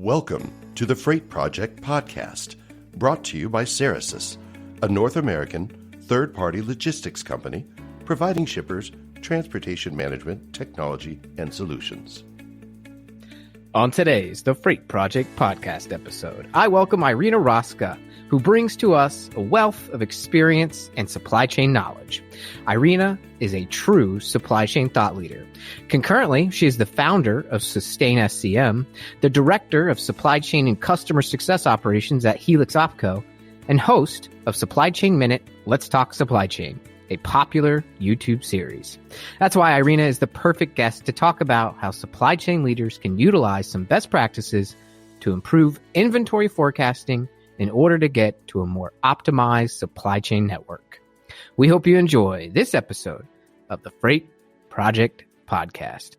Welcome to the Freight Project Podcast, brought to you by Ceresys, a North American third-party logistics company providing shippers transportation management, technology, and solutions. On today's The Freight Project Podcast episode, I welcome Irina Rosca, who brings to us a wealth of experience and supply chain knowledge. Irina is a true supply chain thought leader. Concurrently, she is the founder of sustainSCM, the director of supply chain and customer success operations at Helix OpCo, and host of Supply Chain Minute, Let's Talk Supply Chain, a popular YouTube series. That's why Irina is the perfect guest to talk about how supply chain leaders can utilize some best practices to improve inventory forecasting in order to get to a more optimized supply chain network. We hope you enjoy this episode of the Freight Project Podcast.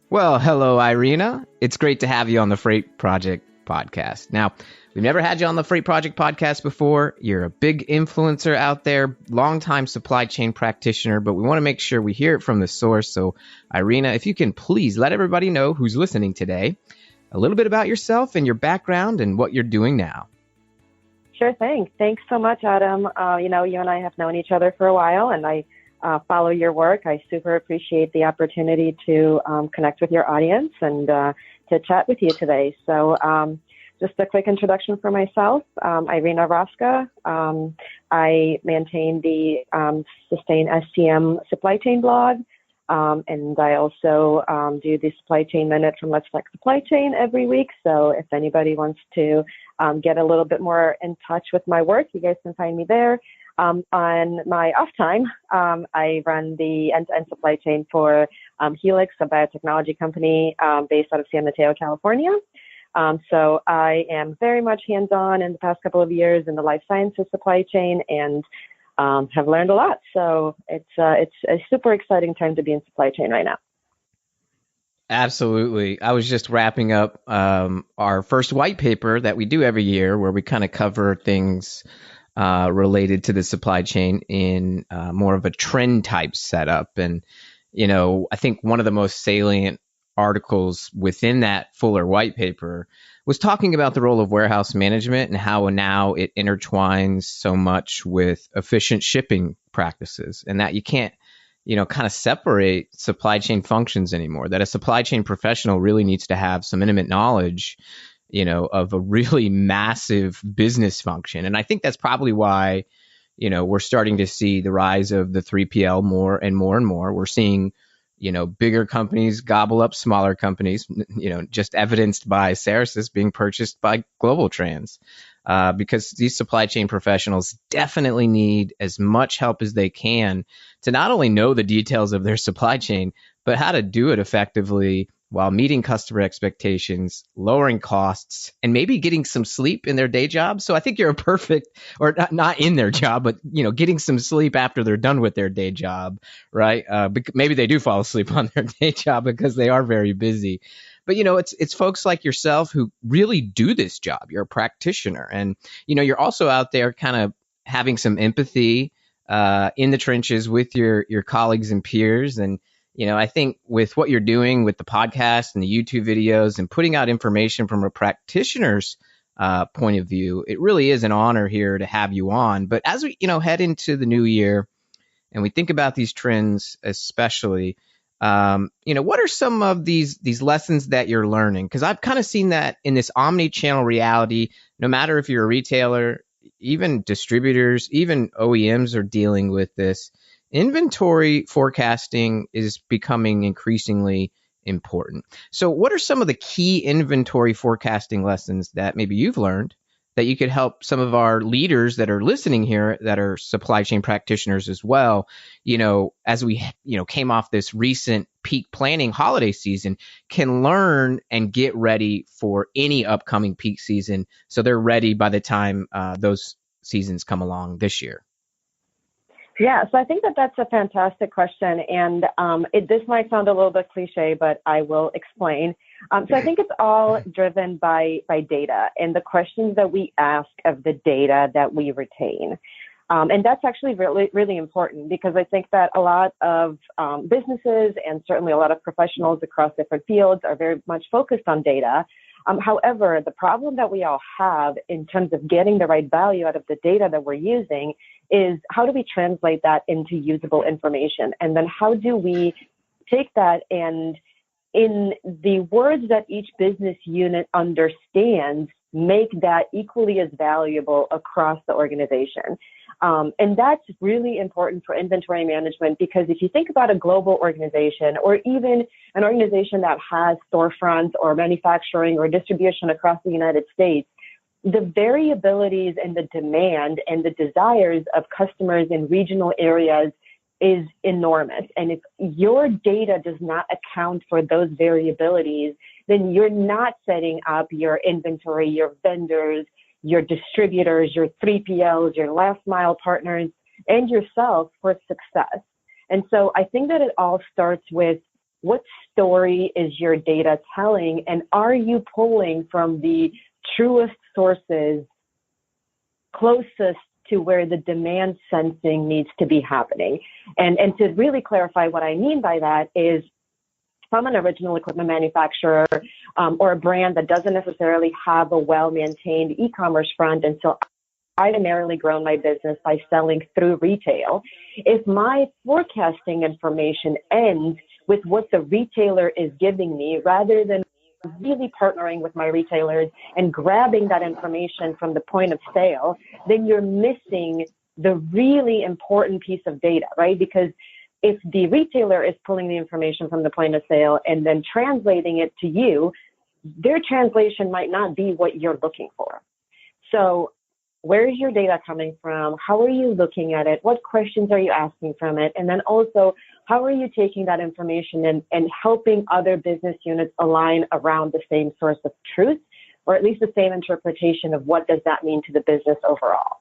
Well, hello, Irina. It's great to have you on the Freight Project Podcast. Now, we've never had you on the Freight Project Podcast before. You're a big influencer out there, longtime supply chain practitioner, but we want to make sure we hear it from the source. So, Irina, if you can please let everybody know who's listening today a little bit about yourself and your background and what you're doing now. Sure thing. Thanks so much, Adam. You and I have known each other for a while, and I follow your work. I super appreciate the opportunity to connect with your audience and to chat with you today. So just a quick introduction for myself. Irina Rosca. I maintain the sustainSCM supply chain blog. And I also do the Supply Chain Minute from Let's Talk Supply Chain every week. So if anybody wants to get a little bit more in touch with my work, you guys can find me there. On my off time, I run the end-to-end supply chain for Helix, a biotechnology company based out of San Mateo, California. So I am very much hands-on in the past couple of years in the life sciences supply chain and have learned a lot. So it's a super exciting time to be in supply chain right now. Absolutely. I was just wrapping up our first white paper that we do every year where we kind of cover things related to the supply chain in more of a trend type setup. And, I think one of the most salient articles within that fuller white paper was talking about the role of warehouse management and how now it intertwines so much with efficient shipping practices, and that you can't, kind of separate supply chain functions anymore, that a supply chain professional really needs to have some intimate knowledge, of a really massive business function. And I think that's probably why, we're starting to see the rise of the 3PL more and more and more. We're seeing bigger companies gobble up smaller companies, just evidenced by Ceresys being purchased by Global Trans, because these supply chain professionals definitely need as much help as they can to not only know the details of their supply chain, but how to do it effectively while meeting customer expectations, lowering costs, and maybe getting some sleep in their day job. So I think you're a perfect, or not in their job, but, getting some sleep after they're done with their day job, right? Maybe they do fall asleep on their day job because they are very busy. But, it's folks like yourself who really do this job. You're a practitioner, and, you're also out there kind of having some empathy in the trenches with your colleagues and peers. And I think with what you're doing with the podcast and the YouTube videos and putting out information from a practitioner's point of view, it really is an honor here to have you on. But as we, head into the new year and we think about these trends, especially, what are some of these lessons that you're learning? Because I've kind of seen that in this omni-channel reality, no matter if you're a retailer, even distributors, even OEMs are dealing with this. Inventory forecasting is becoming increasingly important. So what are some of the key inventory forecasting lessons that maybe you've learned that you could help some of our leaders that are listening here that are supply chain practitioners as well, as we, came off this recent peak planning holiday season, can learn and get ready for any upcoming peak season so they're ready by the time those seasons come along this year? Yeah, so I think that's a fantastic question. And this might sound a little bit cliche, but I will explain. So I think it's all driven by data and the questions that we ask of the data that we retain. And that's actually really, really important because I think that a lot of businesses and certainly a lot of professionals across different fields are very much focused on data. However, the problem that we all have in terms of getting the right value out of the data that we're using is how do we translate that into usable information? And then how do we take that and, in the words that each business unit understands, make that equally as valuable across the organization? And that's really important for inventory management, because if you think about a global organization, or even an organization that has storefronts or manufacturing or distribution across the United States, the variabilities in the demand and the desires of customers in regional areas is enormous. And if your data does not account for those variabilities, then you're not setting up your inventory, your vendors, your distributors, your 3PLs, your last mile partners, and yourself for success. And so I think that it all starts with, what story is your data telling? And are you pulling from the truest sources closest to where the demand sensing needs to be happening? And to really clarify what I mean by that is, if I'm an original equipment manufacturer or a brand that doesn't necessarily have a well-maintained e-commerce front, and so I primarily grown my business by selling through retail, if my forecasting information ends with what the retailer is giving me, rather than really partnering with my retailers and grabbing that information from the point of sale, then you're missing the really important piece of data, right? Because if the retailer is pulling the information from the point of sale and then translating it to you, their translation might not be what you're looking for. So where is your data coming from? How are you looking at it? What questions are you asking from it? And then also, how are you taking that information and helping other business units align around the same source of truth, or at least the same interpretation of what does that mean to the business overall?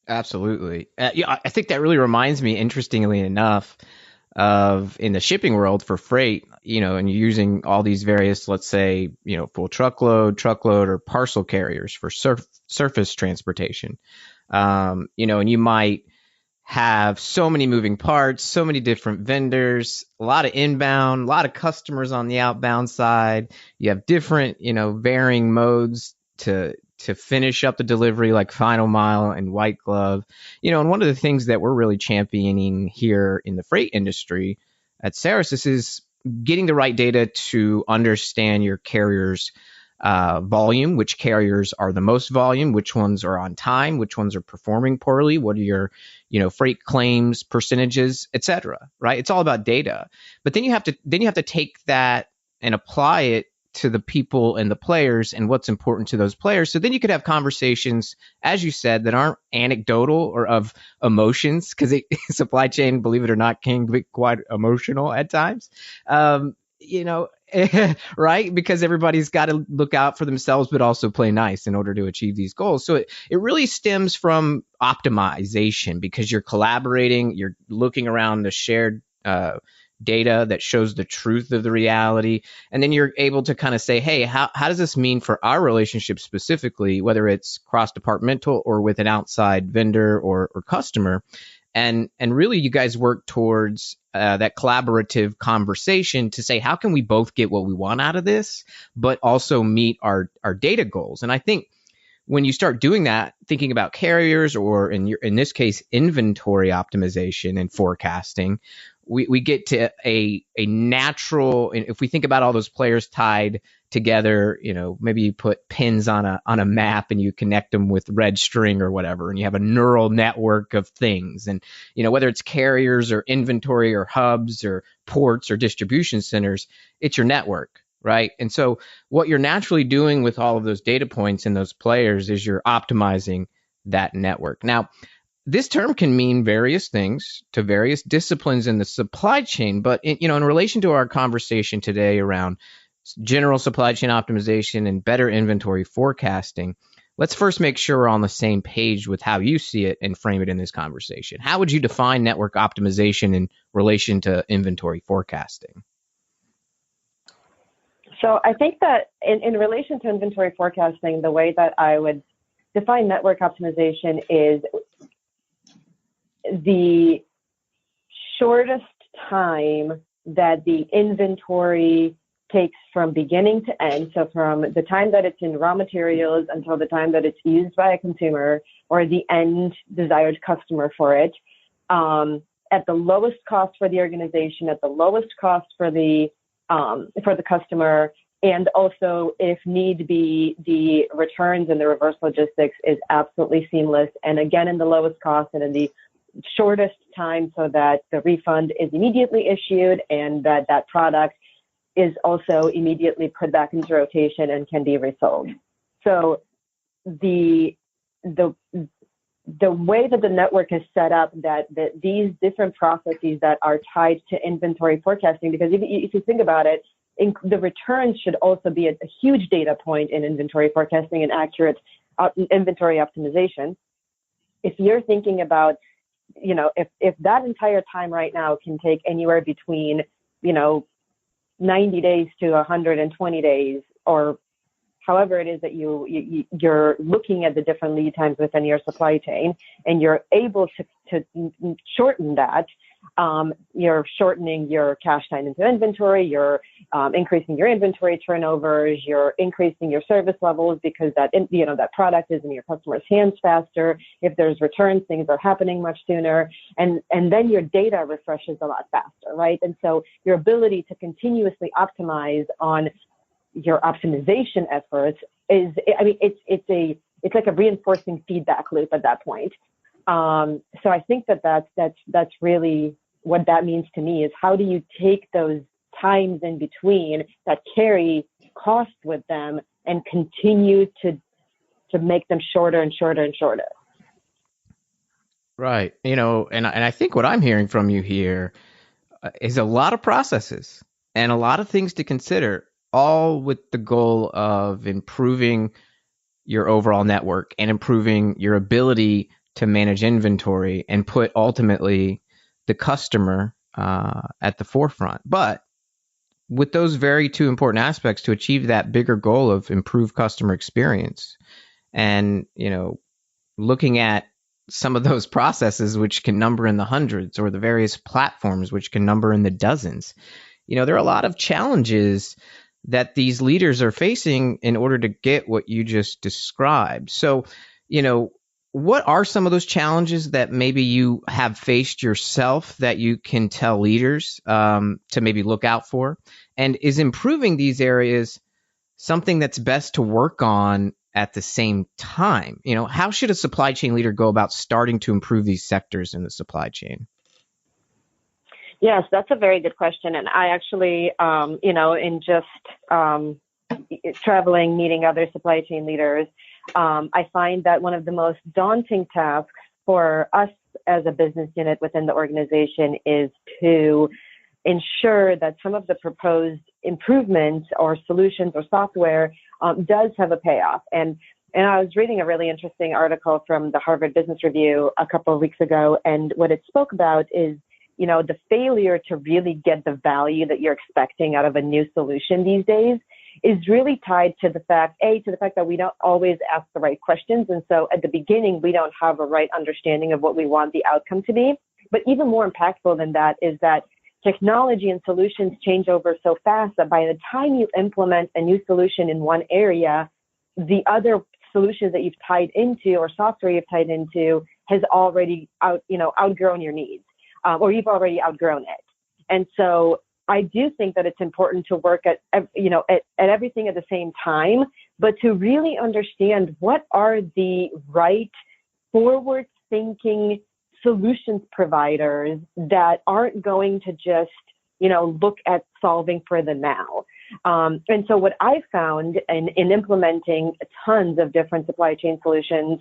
Absolutely. I think that really reminds me, interestingly enough, of in the shipping world for freight, and you're using all these various, let's say, full truckload, or parcel carriers for surface transportation. And you might have so many moving parts, so many different vendors, a lot of inbound, a lot of customers on the outbound side. You have different, varying modes to finish up the delivery, like final mile and white glove. And one of the things that we're really championing here in the freight industry at Ceresys is getting the right data to understand your carrier's volume, which carriers are the most volume, which ones are on time, which ones are performing poorly, what are your, freight claims percentages, et cetera, right? It's all about data. But then you have to take that and apply it to the people and the players and what's important to those players. So then you could have conversations, as you said, that aren't anecdotal or of emotions, because supply chain, believe it or not, can be quite emotional at times. Right? Because everybody's got to look out for themselves, but also play nice in order to achieve these goals. So it really stems from optimization, because you're collaborating, you're looking around the shared data that shows the truth of the reality. And then you're able to kind of say, hey, how does this mean for our relationship specifically, whether it's cross-departmental or with an outside vendor or customer? And really, you guys work towards that collaborative conversation to say, how can we both get what we want out of this, but also meet our data goals? And I think when you start doing that, thinking about carriers, or in this case, inventory optimization and forecasting, we get to a natural, and if we think about all those players tied together, maybe you put pins on a map and you connect them with red string or whatever, and you have a neural network of things. And, whether it's carriers or inventory or hubs or ports or distribution centers, it's your network, right? And so what you're naturally doing with all of those data points and those players is you're optimizing that network. Now, this term can mean various things to various disciplines in the supply chain, but in relation to our conversation today around general supply chain optimization and better inventory forecasting, let's first make sure we're on the same page with how you see it and frame it in this conversation. How would you define network optimization in relation to inventory forecasting? So I think that in relation to inventory forecasting, the way that I would define network optimization is the shortest time that the inventory takes from beginning to end, so from the time that it's in raw materials until the time that it's used by a consumer or the end desired customer for it, at the lowest cost for the organization, at the lowest cost for the customer, and also, if need be, the returns and the reverse logistics is absolutely seamless. And again, in the lowest cost and in the shortest time, so that the refund is immediately issued and that product is also immediately put back into rotation and can be resold. So the way that the network is set up, that these different processes that are tied to inventory forecasting, because if you think about it, the returns should also be a huge data point in inventory forecasting and accurate inventory optimization. If you're thinking about, if that entire time right now can take anywhere between, 90 days to 120 days, or however it is that you're looking at the different lead times within your supply chain, and you're able to shorten that, you're shortening your cash time into inventory, you're increasing your inventory turnovers, you're increasing your service levels because that product is in your customer's hands faster. If there's returns, things are happening much sooner, and then your data refreshes a lot faster, right? And so your ability to continuously optimize on your optimization efforts it's like a reinforcing feedback loop at that point. So I think that's really what that means to me, is how do you take those times in between that carry cost with them and continue to make them shorter and shorter and shorter. Right. And I think what I'm hearing from you here is a lot of processes and a lot of things to consider, all with the goal of improving your overall network and improving your ability to manage inventory and put ultimately the customer at the forefront. But with those very two important aspects to achieve that bigger goal of improved customer experience, and looking at some of those processes which can number in the hundreds, or the various platforms which can number in the dozens, there are a lot of challenges that these leaders are facing in order to get what you just described. So, what are some of those challenges that maybe you have faced yourself that you can tell leaders to maybe look out for? And is improving these areas something that's best to work on at the same time? How should a supply chain leader go about starting to improve these sectors in the supply chain? Yes, that's a very good question. And I actually, in just traveling, meeting other supply chain leaders, I find that one of the most daunting tasks for us as a business unit within the organization is to ensure that some of the proposed improvements or solutions or software does have a payoff. And I was reading a really interesting article from the Harvard Business Review a couple of weeks ago, and what it spoke about is the failure to really get the value that you're expecting out of a new solution these days is really tied to the fact that we don't always ask the right questions. And so at the beginning, we don't have a right understanding of what we want the outcome to be. But even more impactful than that is that technology and solutions change over so fast that by the time you implement a new solution in one area, the solutions that you've tied into or software you've tied into has already outgrown your needs, or you've already outgrown it. And so I do think that it's important to work at everything at the same time, but to really understand what are the right forward-thinking solutions providers that aren't going to just, look at solving for the now. And so what I found in implementing tons of different supply chain solutions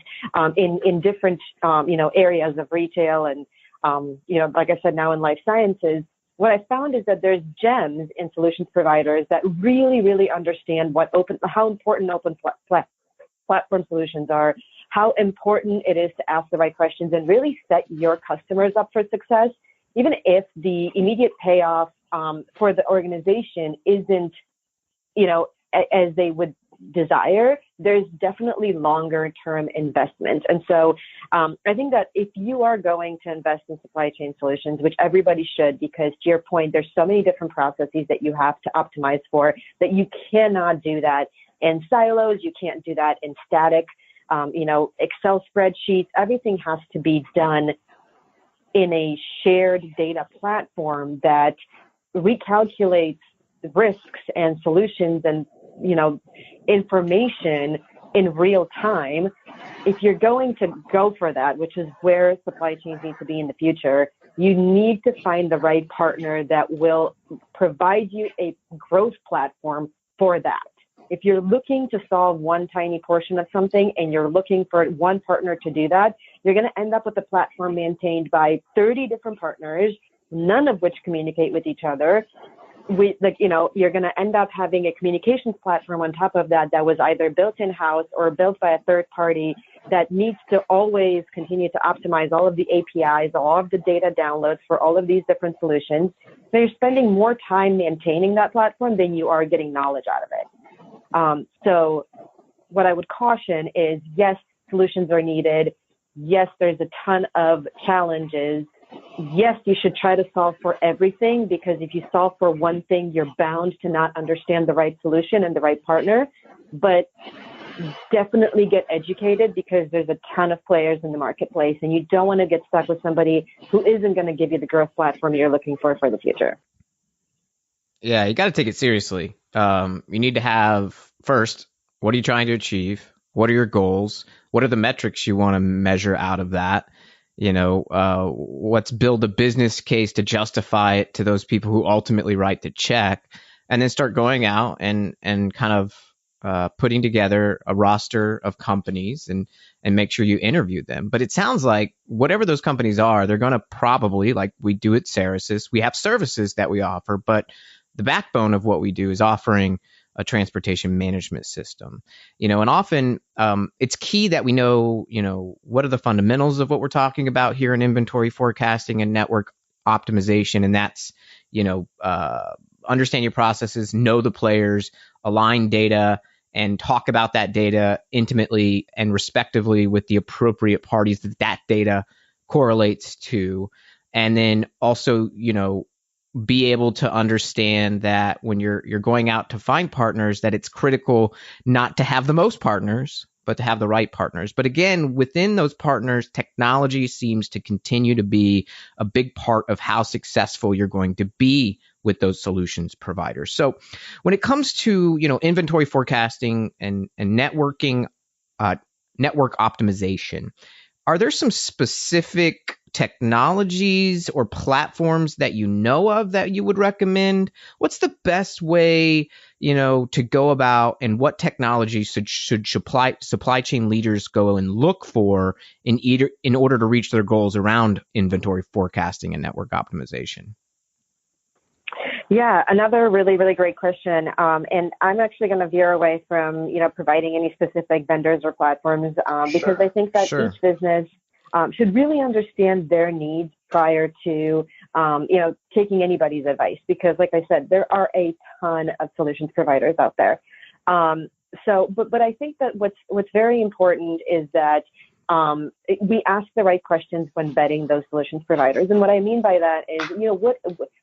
in different, areas of retail and, like I said, now in life sciences, what I found is that there's gems in solutions providers that really, really understand how important open platform solutions are, how important it is to ask the right questions and really set your customers up for success, even if the immediate payoff for the organization isn't, as they would desire, there's definitely longer term investment. And so I think that if you are going to invest in supply chain solutions, which everybody should, because to your point, there's so many different processes that you have to optimize for, that you cannot do that in silos, you can't do that in static, Excel spreadsheets. Everything has to be done in a shared data platform that recalculates the risks and solutions and information in real time. If you're going to go for that, which is where supply chains need to be in the future, you need to find the right partner that will provide you a growth platform for that. If you're looking to solve one tiny portion of something and you're looking for one partner to do that, you're going to end up with a platform maintained by 30 different partners, none of which communicate with each other. You're going to end up having a communications platform on top of that was either built in-house or built by a third party that needs to always continue to optimize all of the APIs, all of the data downloads for all of these different solutions. So you're spending more time maintaining that platform than you are getting knowledge out of it. So what I would caution is, yes, solutions are needed. Yes, there's a ton of challenges. Yes, you should try to solve for everything, because if you solve for one thing, you're bound to not understand the right solution and the right partner. But definitely get educated, because there's a ton of players in the marketplace, and you don't want to get stuck with somebody who isn't going to give you the growth platform you're looking for the future. Yeah, you got to take it seriously. You need to have, first, what are you trying to achieve? What are your goals? What are the metrics you want to measure out of that? Let's build a business case to justify it to those people who ultimately write the check, and then start going out and kind of putting together a roster of companies and make sure you interview them. But it sounds like whatever those companies are, they're going to probably, like we do at Ceresys, we have services that we offer, but the backbone of what we do is offering a transportation management system, and often it's key that we know, what are the fundamentals of what we're talking about here in inventory forecasting and network optimization. And that's, understand your processes, know the players, align data, and talk about that data intimately and respectively with the appropriate parties that data correlates to. And then also, be able to understand that when you're going out to find partners, that it's critical not to have the most partners, but to have the right partners. But again, within those partners, technology seems to continue to be a big part of how successful you're going to be with those solutions providers. So when it comes to, inventory forecasting and networking, network optimization, are there some specific technologies or platforms that you know of that you would recommend? What's the best way, to go about, and what technologies should supply chain leaders go and look for in order to reach their goals around inventory forecasting and network optimization? Yeah, another really, really great question. And I'm actually going to veer away from, providing any specific vendors or platforms, because I think that each business should really understand their needs prior to, taking anybody's advice. Because like I said, there are a ton of solutions providers out there. But I think that what's very important is that we ask the right questions when vetting those solutions providers. And what I mean by that is,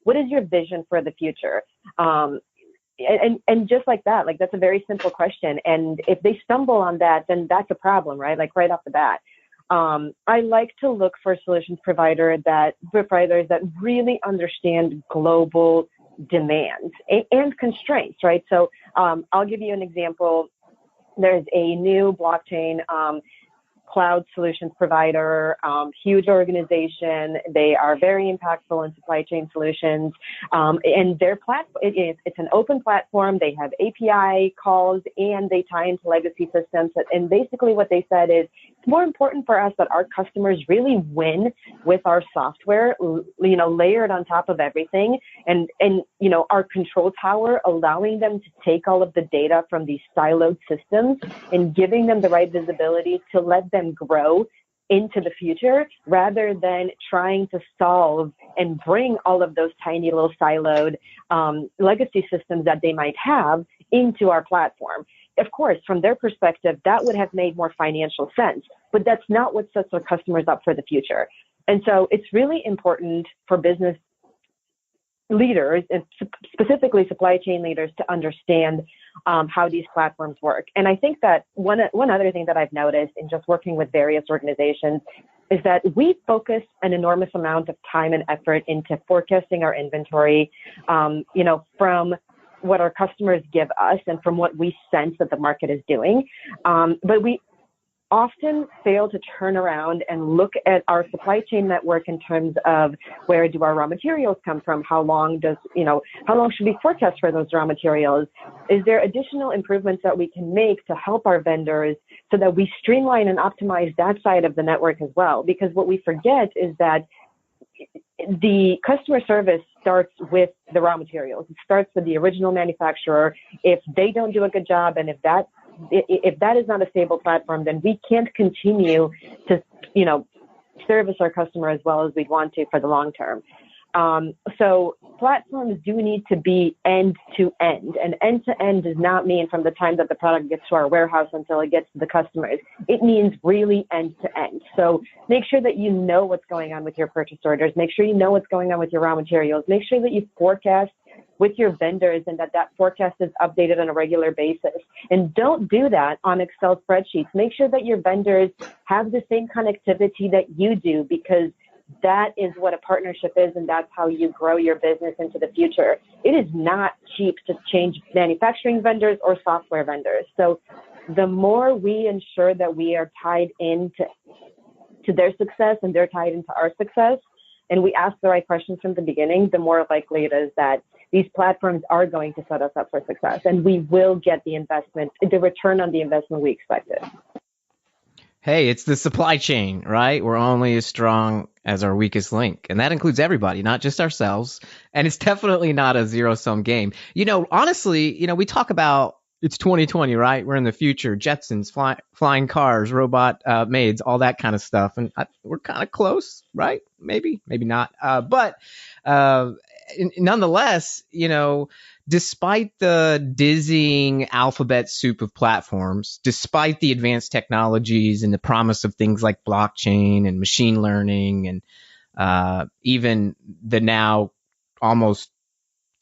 what is your vision for the future? And just like that, that's a very simple question. And if they stumble on that, then that's a problem, right? Right off the bat. I like to look for solutions providers that really understand global demands and constraints, right? So I'll give you an example. There's a new blockchain cloud solutions provider, huge organization. They are very impactful in supply chain solutions. And their platform, it's an open platform. They have API calls and they tie into legacy systems. And basically what they said is, it's more important for us that our customers really win with our software, layered on top of everything. And our control tower, allowing them to take all of the data from these siloed systems and giving them the right visibility to let them grow into the future, rather than trying to solve and bring all of those tiny little siloed legacy systems that they might have into our platform. of course, from their perspective, that would have made more financial sense, but that's not what sets our customers up for the future. And so it's really important for business leaders, and specifically supply chain leaders, to understand how these platforms work. And I think that one other thing that I've noticed in just working with various organizations is that we focus an enormous amount of time and effort into forecasting our inventory, from what our customers give us and from what we sense that the market is doing. But we often fail to turn around and look at our supply chain network in terms of where do our raw materials come from? How long should we forecast for those raw materials? Is there additional improvements that we can make to help our vendors so that we streamline and optimize that side of the network as well? Because what we forget is that the customer service starts with the raw materials. It starts with the original manufacturer. If they don't do a good job, and if that is not a stable platform, then we can't continue to, service our customer as well as we'd want to for the long term. So platforms do need to be end to end, and end to end does not mean from the time that the product gets to our warehouse until it gets to the customers. It means really end to end. So make sure that you know what's going on with your purchase orders. Make sure you know what's going on with your raw materials. Make sure that you forecast with your vendors and that forecast is updated on a regular basis. And don't do that on Excel spreadsheets. Make sure that your vendors have the same connectivity that you do, because that is what a partnership is, and that's how you grow your business into the future. It is not cheap to change manufacturing vendors or software vendors. So the more we ensure that we are tied into their success and they're tied into our success, and we ask the right questions from the beginning, the more likely it is that these platforms are going to set us up for success, and we will get the return on the investment we expected. Hey, it's the supply chain, right? We're only as strong as our weakest link. And that includes everybody, not just ourselves. And it's definitely not a zero-sum game. Honestly, we talk about it's 2020, right? We're in the future, Jetsons, flying cars, robot maids, all that kind of stuff. And we're kind of close, right? Maybe not. But nonetheless, despite the dizzying alphabet soup of platforms, despite the advanced technologies and the promise of things like blockchain and machine learning and even the now almost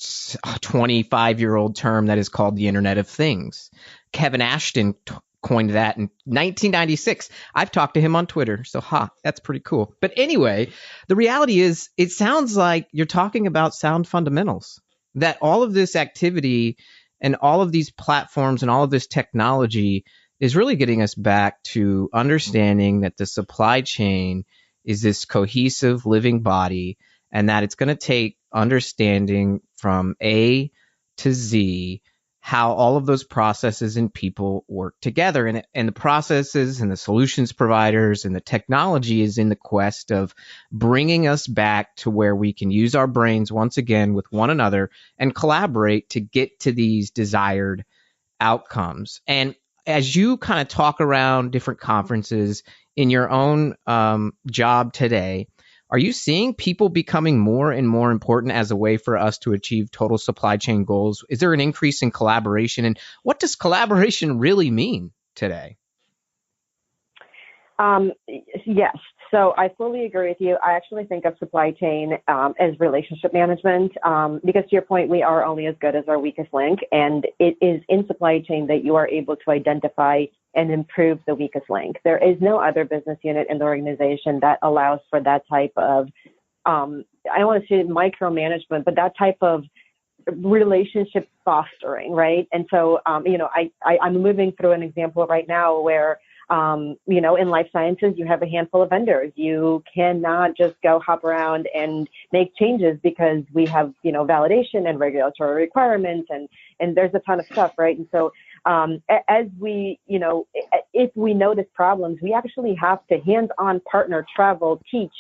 25-year-old term that is called the Internet of Things. Kevin Ashton coined that in 1996. I've talked to him on Twitter, so that's pretty cool. But anyway, the reality is it sounds like you're talking about sound fundamentals, that all of this activity and all of these platforms and all of this technology is really getting us back to understanding that the supply chain is this cohesive living body, and that it's going to take understanding from A to Z how all of those processes and people work together. And the processes and the solutions providers and the technology is in the quest of bringing us back to where we can use our brains once again with one another and collaborate to get to these desired outcomes. And as you kind of talk around different conferences in your own job today, are you seeing people becoming more and more important as a way for us to achieve total supply chain goals? Is there an increase in collaboration? And what does collaboration really mean today? Yes. So I fully agree with you. I actually think of supply chain as relationship management because, to your point, we are only as good as our weakest link. And it is in supply chain that you are able to identify and improve the weakest link. There is no other business unit in the organization that allows for that type of, I don't want to say micromanagement, but that type of relationship fostering, right? And so, I'm moving through an example right now where, in life sciences, you have a handful of vendors. You cannot just go hop around and make changes because we have, validation and regulatory requirements and there's a ton of stuff, right? And so, as we, if we notice problems, we actually have to hands-on partner, travel, teach,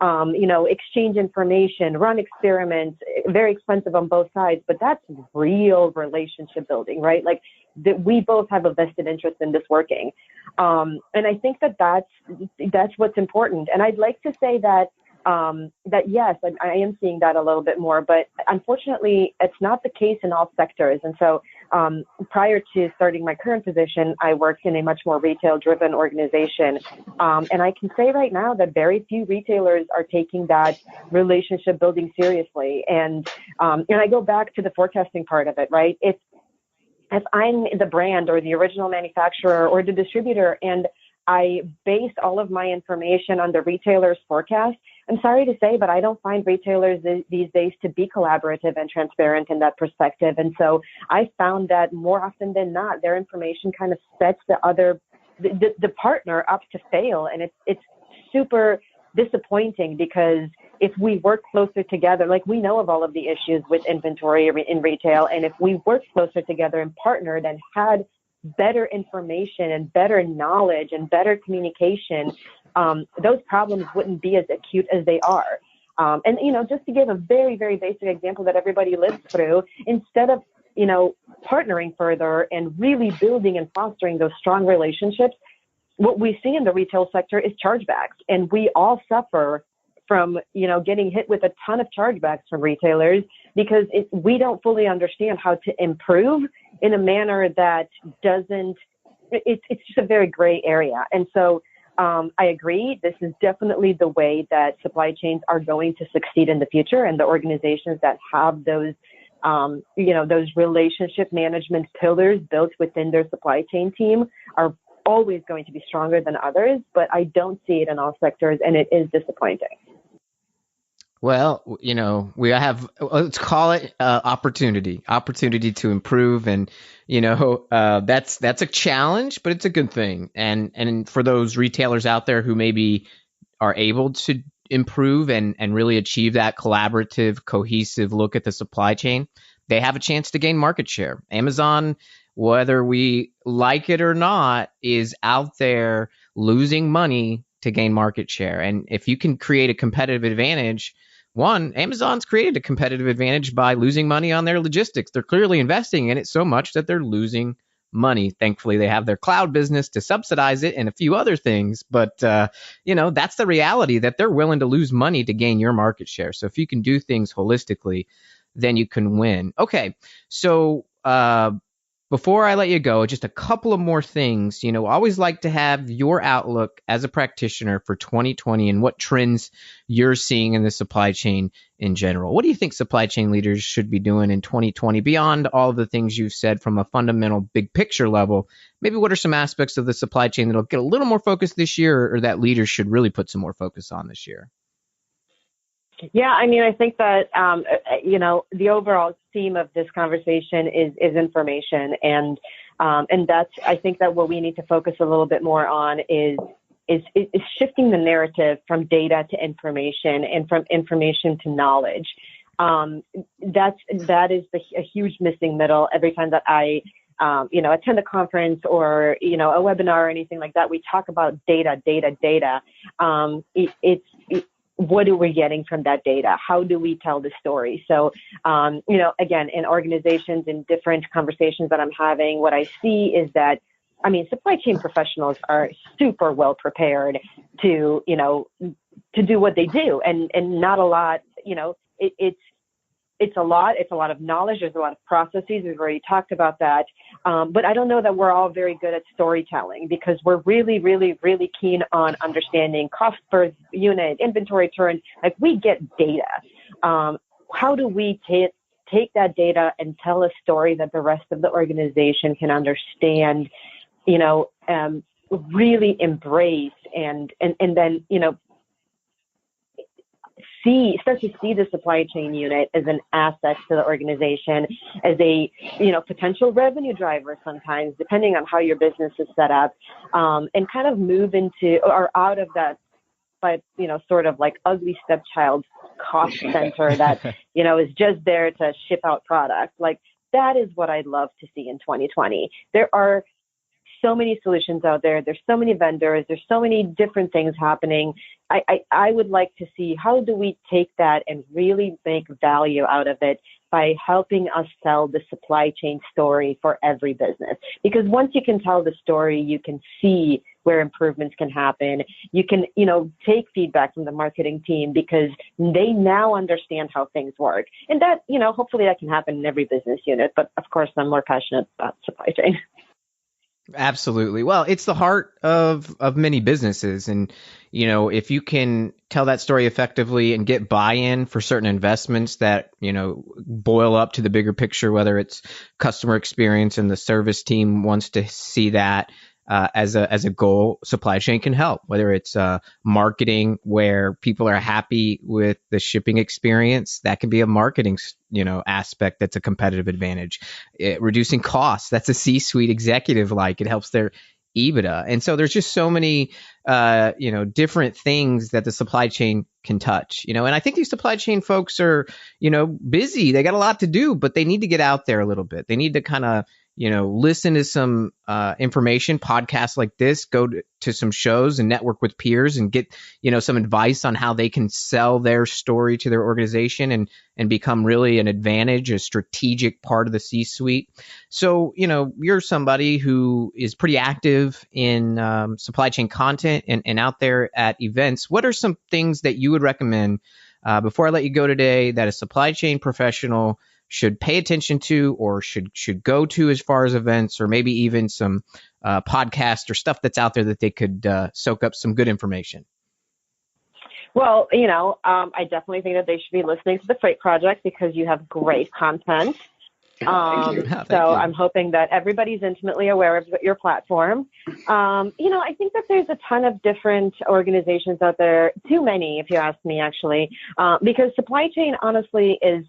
exchange information, run experiments, very expensive on both sides, but that's real relationship building, right? Like that we both have a vested interest in this working. And I think that's what's important. And I'd like to say that yes, I am seeing that a little bit more, but unfortunately, it's not the case in all sectors. And so Prior to starting my current position, I worked in a much more retail-driven organization. And I can say right now that very few retailers are taking that relationship building seriously. And I go back to the forecasting part of it, right? If I'm the brand or the original manufacturer or the distributor and I base all of my information on the retailer's forecast, I'm sorry to say, but I don't find retailers these days to be collaborative and transparent in that perspective. And so I found that more often than not, their information kind of sets the partner up to fail. And it's super disappointing, because if we work closer together, like we know of all of the issues with inventory in retail, and if we worked closer together and partnered and had better information and better knowledge and better communication, those problems wouldn't be as acute as they are. And, just to give a very, very basic example that everybody lives through, instead of, partnering further and really building and fostering those strong relationships, what we see in the retail sector is chargebacks. And we all suffer from, getting hit with a ton of chargebacks from retailers, because we don't fully understand how to improve in a manner that it's just a very gray area. And so I agree, this is definitely the way that supply chains are going to succeed in the future. And the organizations that have those, those relationship management pillars built within their supply chain team are always going to be stronger than others. But I don't see it in all sectors, and it is disappointing. Well, we have, let's call it opportunity to improve. And, that's a challenge, but it's a good thing. And for those retailers out there who maybe are able to improve and really achieve that collaborative, cohesive look at the supply chain, they have a chance to gain market share. Amazon, whether we like it or not, is out there losing money to gain market share. And if you can create a competitive advantage, Amazon's created a competitive advantage by losing money on their logistics. They're clearly investing in it so much that they're losing money. Thankfully, they have their cloud business to subsidize it and a few other things. But, that's the reality, that they're willing to lose money to gain your market share. So if you can do things holistically, then you can win. Okay, so before I let you go, just a couple of more things. I always like to have your outlook as a practitioner for 2020 and what trends you're seeing in the supply chain in general. What do you think supply chain leaders should be doing in 2020 beyond all of the things you've said from a fundamental big picture level? Maybe what are some aspects of the supply chain that'll get a little more focus this year, or that leaders should really put some more focus on this year? Yeah, I think that, the overall theme of this conversation is information. And that's, I think that what we need to focus a little bit more on is shifting the narrative from data to information and from information to knowledge. That is a huge missing middle. Every time that I attend a conference or, a webinar or anything like that, we talk about data. What are we getting from that data? How do we tell the story? So, again, in organizations, in different conversations that I'm having, what I see is that, supply chain professionals are super well prepared to do what they do, and not a lot, it's a lot of knowledge. There's a lot of processes. We've already talked about that. But I don't know that we're all very good at storytelling, because we're really, really, really keen on understanding cost per unit, inventory turn. Like, we get data. How do we take that data and tell a story that the rest of the organization can understand, really embrace and then, start to see the supply chain unit as an asset to the organization, as a, potential revenue driver sometimes, depending on how your business is set up, and kind of move into or out of that, but, sort of like ugly stepchild cost center that, is just there to ship out product. Like, that is what I'd love to see in 2020. There are so many solutions out there. There's so many vendors. There's so many different things happening. I would like to see, how do we take that and really make value out of it by helping us tell the supply chain story for every business? Because once you can tell the story, you can see where improvements can happen. You can, take feedback from the marketing team because they now understand how things work. And that, hopefully that can happen in every business unit. But of course, I'm more passionate about supply chain. Absolutely. Well, it's the heart of many businesses. And, if you can tell that story effectively and get buy-in for certain investments that, boil up to the bigger picture, whether it's customer experience and the service team wants to see that as a goal, supply chain can help, whether it's marketing where people are happy with the shipping experience, that can be a marketing, aspect that's a competitive advantage. Reducing costs, that's a C-suite executive it helps their EBITDA. And so there's just so many, different things that the supply chain can touch, and I think these supply chain folks are, busy. They got a lot to do, but they need to get out there a little bit. They need to kind of, listen to some information, podcasts like this, go to some shows and network with peers and get, some advice on how they can sell their story to their organization and become really an advantage, a strategic part of the C-suite. So, you're somebody who is pretty active in supply chain content and out there at events. What are some things that you would recommend before I let you go today that a supply chain professional should pay attention to or should go to as far as events, or maybe even some podcasts or stuff that's out there that they could soak up some good information? Well, I definitely think that they should be listening to the Freight Project because you have great content. Thank you. I'm hoping that everybody's intimately aware of your platform. I think that there's a ton of different organizations out there, too many, if you ask me, actually, because supply chain, honestly, is,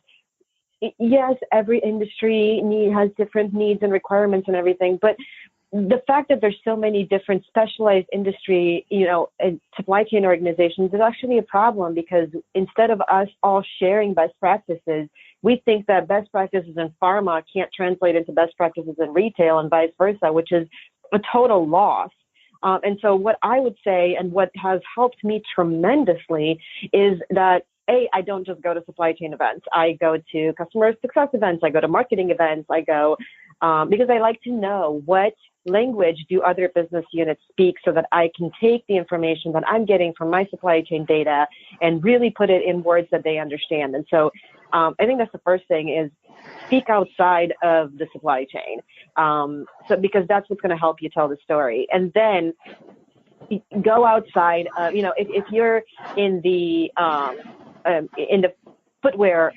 yes, every industry has different needs and requirements and everything, but the fact that there's so many different specialized industry, and supply chain organizations is actually a problem, because instead of us all sharing best practices, we think that best practices in pharma can't translate into best practices in retail and vice versa, which is a total loss. And so what I would say, and what has helped me tremendously, is that I don't just go to supply chain events. I go to customer success events. I go to marketing events. I go because I like to know what language do other business units speak, so that I can take the information that I'm getting from my supply chain data and really put it in words that they understand. And so I think that's the first thing, is speak outside of the supply chain. Because that's what's going to help you tell the story. And then go outside. If you're in the footwear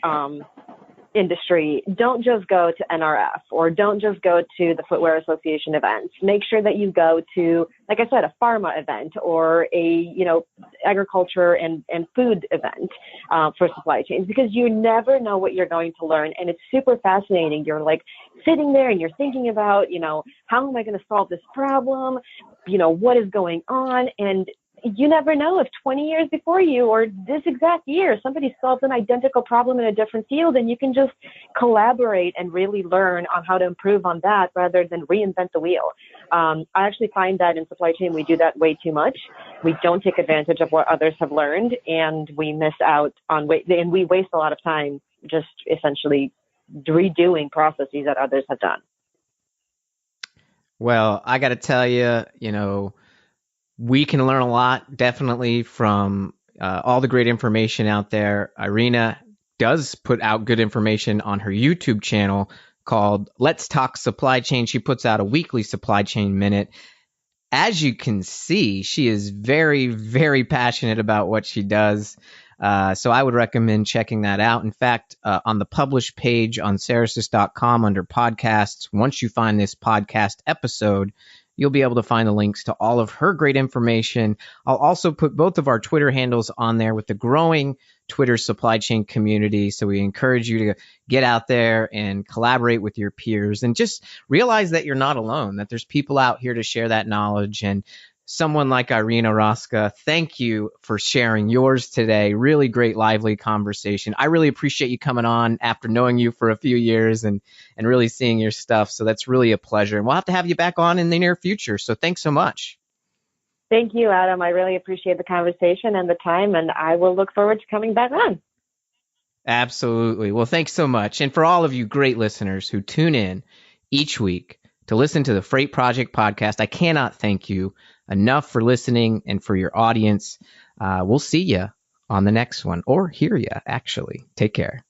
industry, don't just go to NRF or don't just go to the Footwear Association events. Make sure that you go to, like I said, a pharma event or a, agriculture and food event for supply chains, because you never know what you're going to learn. And it's super fascinating. You're like sitting there and you're thinking about, how am I going to solve this problem? What is going on? And you never know if 20 years before you, or this exact year, somebody solved an identical problem in a different field, and you can just collaborate and really learn on how to improve on that rather than reinvent the wheel. I actually find that in supply chain, we do that way too much. We don't take advantage of what others have learned, and we miss out on and we waste a lot of time just essentially redoing processes that others have done. Well, I got to tell you, we can learn a lot, definitely, from all the great information out there. Irina does put out good information on her YouTube channel called Let's Talk Supply Chain. She puts out a weekly supply chain minute. As you can see, she is very, very passionate about what she does. So I would recommend checking that out. In fact, on the published page on Ceresys.com under podcasts, once you find this podcast episode, you'll be able to find the links to all of her great information. I'll also put both of our Twitter handles on there with the growing Twitter supply chain community. So we encourage you to get out there and collaborate with your peers, and just realize that you're not alone, that there's people out here to share that knowledge. And someone like Irina Rosca, thank you for sharing yours today. Really great, lively conversation. I really appreciate you coming on after knowing you for a few years and really seeing your stuff. So that's really a pleasure. And we'll have to have you back on in the near future. So thanks so much. Thank you, Adam. I really appreciate the conversation and the time, and I will look forward to coming back on. Absolutely. Well, thanks so much. And for all of you great listeners who tune in each week to listen to the Freight Project podcast. I cannot thank you enough for listening and for your audience. We'll see you on the next one, or hear you, actually. Take care.